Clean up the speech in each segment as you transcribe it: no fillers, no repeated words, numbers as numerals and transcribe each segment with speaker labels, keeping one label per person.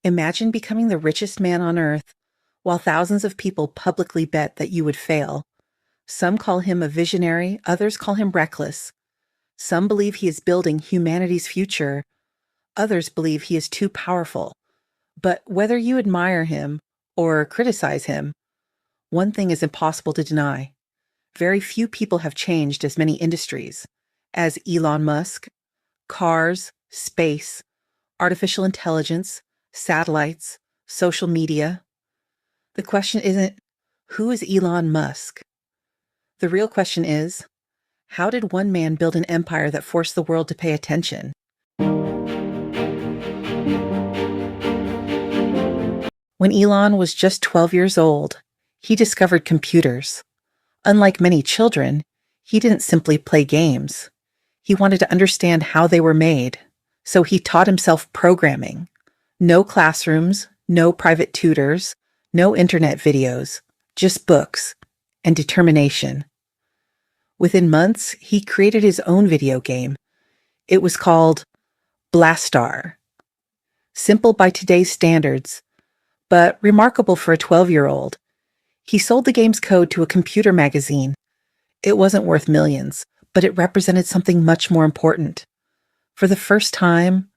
Speaker 1: Imagine becoming the richest man on earth, while thousands of people publicly bet that you would fail. Some call him a visionary, others call him reckless. Some believe he is building humanity's future, others believe he is too powerful. But whether you admire him or criticize him, one thing is impossible to deny. Very few people have changed as many industries as Elon Musk: cars, space, artificial intelligence, satellites, social media. The question isn't, who is Elon Musk? The real question is, how did one man build an empire that forced the world to pay attention? When Elon was just 12 years old, he discovered computers. Unlike many children, he didn't simply play games. He wanted to understand how they were made, so he taught himself programming. No classrooms, no private tutors, no internet videos, just books and determination. Within months, he created his own video game. It was called Blastar. Simple by today's standards, but remarkable for a 12-year-old. He sold the game's code to a computer magazine. It wasn't worth millions, but it represented something much more important. For the first time,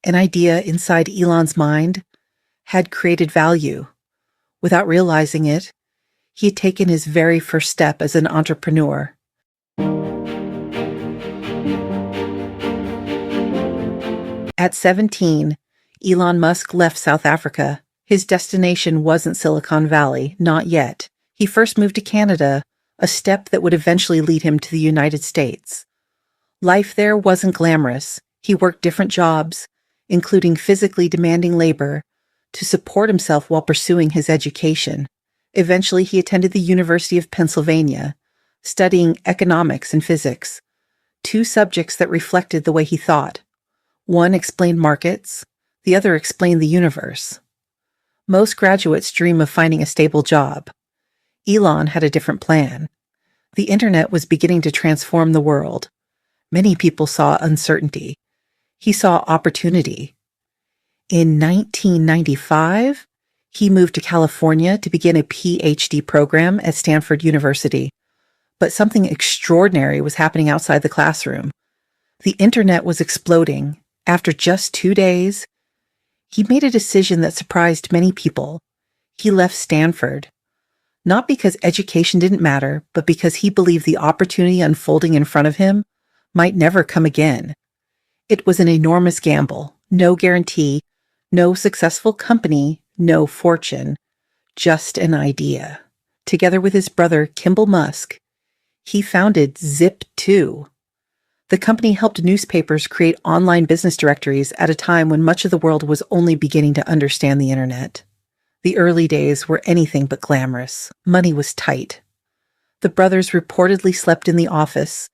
Speaker 1: an idea inside Elon's mind had created value. Without realizing it, he had taken his very first step as an entrepreneur. At 17, Elon Musk left South Africa. His destination wasn't Silicon Valley, not yet. He first moved to Canada, a step that would eventually lead him to the United States. Life there wasn't glamorous. He worked different jobs, including physically demanding labor, to support himself while pursuing his education. Eventually, he attended the University of Pennsylvania, studying economics and physics, two subjects that reflected the way he thought. One explained markets, the other explained the universe. Most graduates dream of finding a stable job. Elon had a different plan. The internet was beginning to transform the world. Many people saw uncertainty. He saw opportunity. In 1995, he moved to California to begin a PhD program at Stanford University. But something extraordinary was happening outside the classroom. The internet was exploding. After just 2 days, he made a decision that surprised many people. He left Stanford. Not because education didn't matter, but because he believed the opportunity unfolding in front of him might never come again. It was an enormous gamble, no guarantee, no successful company, no fortune, just an idea. Together with his brother, Kimball Musk, he founded Zip2. The company helped newspapers create online business directories at a time when much of the world was only beginning to understand the internet. The early days were anything but glamorous. Money was tight. The brothers reportedly slept in the office.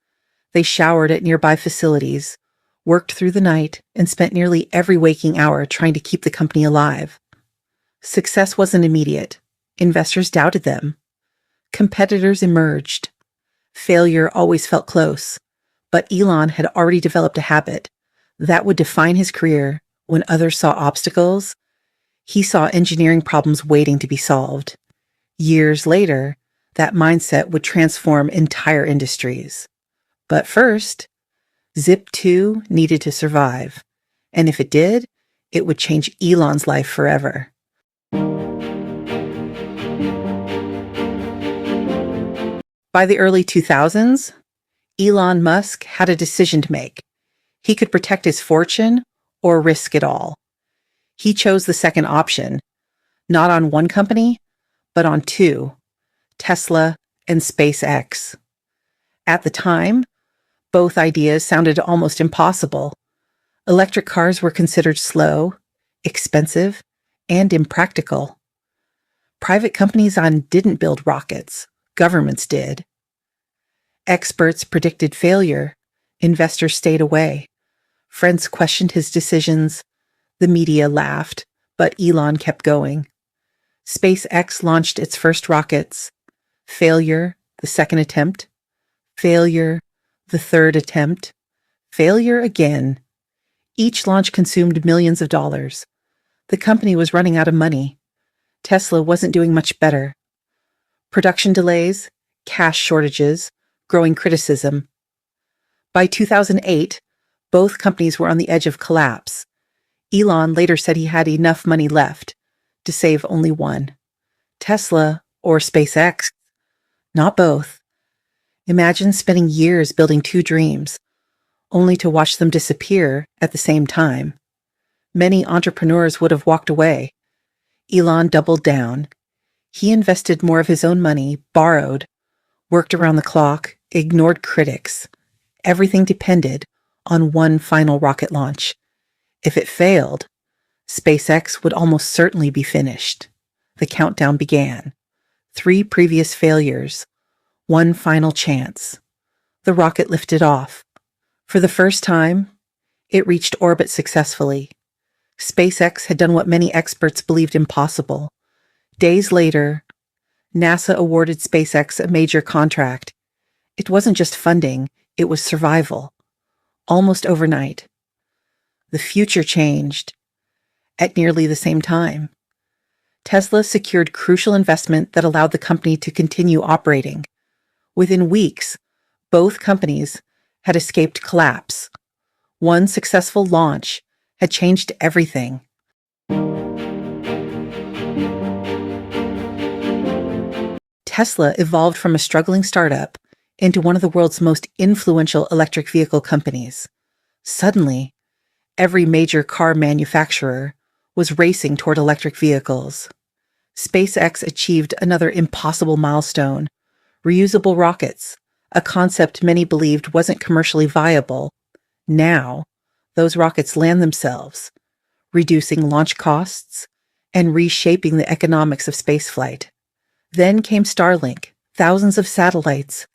Speaker 1: They showered at nearby facilities, worked through the night, and spent nearly every waking hour trying to keep the company alive. Success wasn't immediate. Investors doubted them. Competitors emerged. Failure always felt close. But Elon had already developed a habit that would define his career. When others saw obstacles, he saw engineering problems waiting to be solved. Years later, that mindset would transform entire industries. But first, Zip2 needed to survive. And if it did, it would change Elon's life forever. By the early 2000s, Elon Musk had a decision to make. He could protect his fortune or risk it all. He chose the second option, not on one company, but on two, Tesla and SpaceX. At the time, both ideas sounded almost impossible. Electric cars were considered slow, expensive, and impractical. Private companies didn't build rockets. Governments did. Experts predicted failure. Investors stayed away. Friends questioned his decisions. The media laughed, but Elon kept going. SpaceX launched its first rockets. Failure, the second attempt. Failure, the third attempt. Failure again. Each launch consumed millions of dollars. The company was running out of money. Tesla wasn't doing much better. Production delays, cash shortages, growing criticism. By 2008, both companies were on the edge of collapse. Elon later said he had enough money left to save only one. Tesla or SpaceX? Not both. Imagine spending years building two dreams, only to watch them disappear at the same time. Many entrepreneurs would have walked away. Elon doubled down. He invested more of his own money, borrowed, worked around the clock, ignored critics. Everything depended on one final rocket launch. If it failed, SpaceX would almost certainly be finished. The countdown began. 3 previous failures, one final chance. The rocket lifted off. For the first time, it reached orbit successfully. SpaceX had done what many experts believed impossible. Days later, NASA awarded SpaceX a major contract. It wasn't just funding, it was survival. Almost overnight. The future changed at nearly the same time. Tesla secured crucial investment that allowed the company to continue operating. Within weeks, both companies had escaped collapse. One successful launch had changed everything. Tesla evolved from a struggling startup into one of the world's most influential electric vehicle companies. Suddenly, every major car manufacturer was racing toward electric vehicles. SpaceX achieved another impossible milestone: reusable rockets, a concept many believed wasn't commercially viable. Now, those rockets land themselves, reducing launch costs and reshaping the economics of spaceflight. Then came Starlink, thousands of satellites,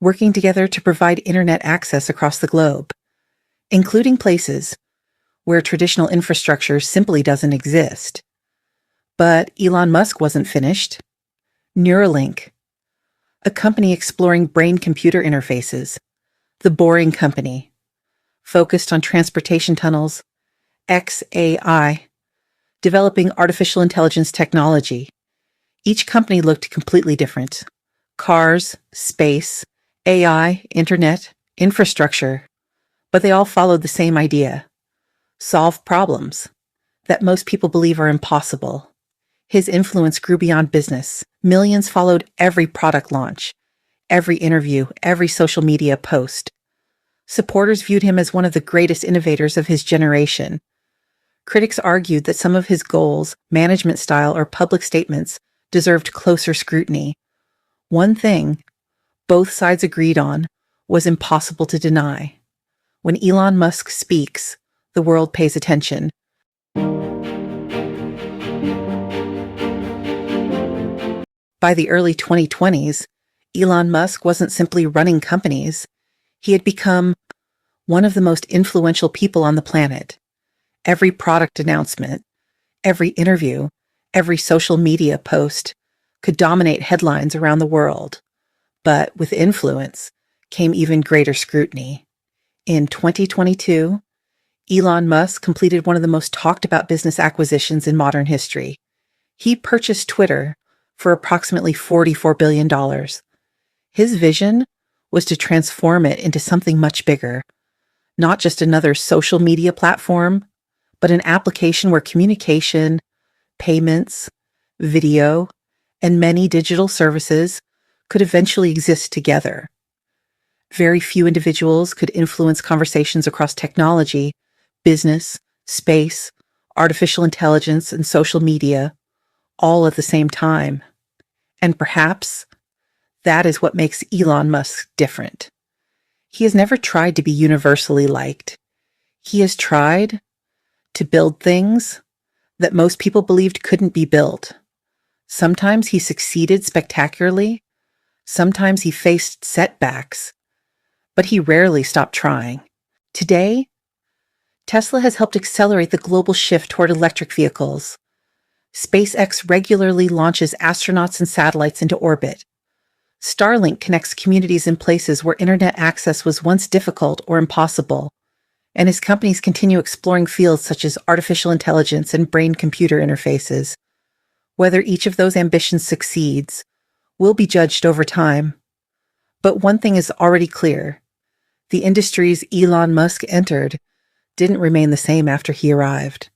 Speaker 1: working together to provide internet access across the globe, including places where traditional infrastructure simply doesn't exist. But Elon Musk wasn't finished. Neuralink, a company exploring brain-computer interfaces, the Boring Company, focused on transportation tunnels, XAI, developing artificial intelligence technology. Each company looked completely different. Cars, space, AI, internet, infrastructure. But they all followed the same idea: solve problems that most people believe are impossible. His influence grew beyond business. Millions followed every product launch, every interview, every social media post. Supporters viewed him as one of the greatest innovators of his generation. Critics argued that some of his goals, management style, or public statements deserved closer scrutiny. One thing both sides agreed on was impossible to deny: when Elon Musk speaks, the world pays attention. By the early 2020s, Elon Musk wasn't simply running companies. He had become one of the most influential people on the planet. Every product announcement, every interview, every social media post could dominate headlines around the world. But with influence came even greater scrutiny. In 2022, Elon Musk completed one of the most talked about business acquisitions in modern history. He purchased Twitter for approximately $44 billion. His vision was to transform it into something much bigger, not just another social media platform, but an application where communication, payments, video, and many digital services could eventually exist together. Very few individuals could influence conversations across technology, business, space, artificial intelligence, and social media, all at the same time. And perhaps that is what makes Elon Musk different. He has never tried to be universally liked. He has tried to build things that most people believed couldn't be built. Sometimes he succeeded spectacularly. Sometimes he faced setbacks, but he rarely stopped trying. Today, Tesla has helped accelerate the global shift toward electric vehicles. SpaceX regularly launches astronauts and satellites into orbit. Starlink connects communities in places where internet access was once difficult or impossible. and his companies continue exploring fields such as artificial intelligence and brain-computer interfaces. Whether each of those ambitions succeeds will be judged over time. But one thing is already clear. The industries Elon Musk entered didn't remain the same after he arrived.